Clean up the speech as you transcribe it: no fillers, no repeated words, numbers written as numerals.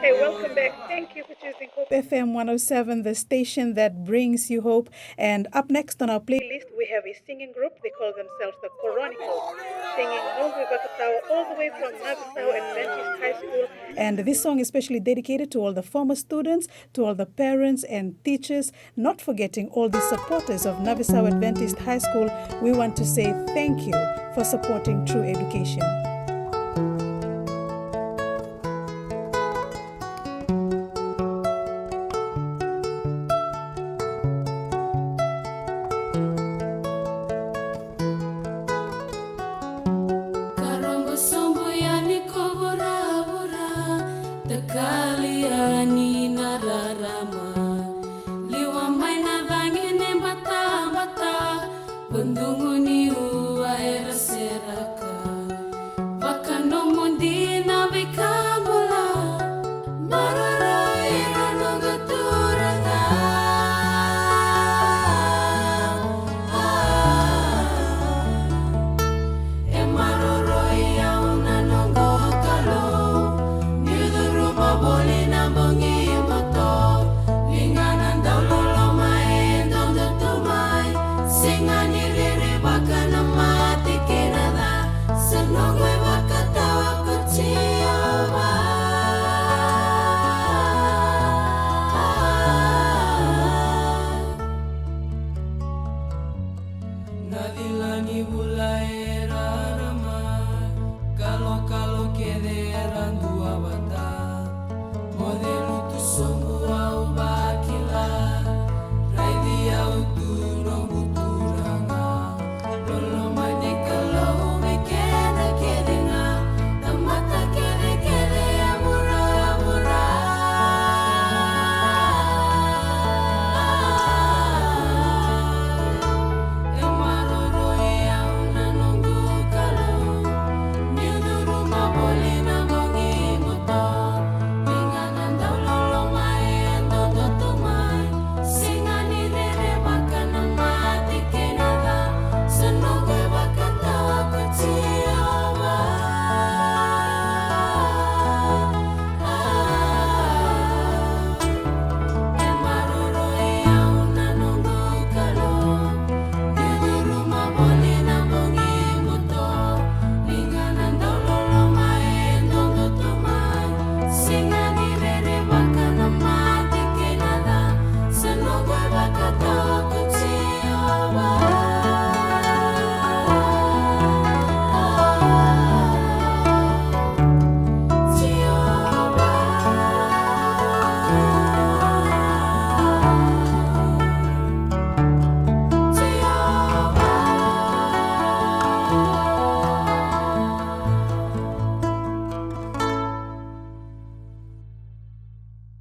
Okay, welcome back. Thank you for choosing Hope FM 107, the station that brings you hope. And up next on our playlist, we have a singing group. They call themselves the Chronicles, singing Noqui Vakatawa all the way from Navesau Adventist High School. And this song is especially dedicated to all the former students, to all the parents and teachers, not forgetting all the supporters of Navesau Adventist High School. We want to say thank you for supporting true education.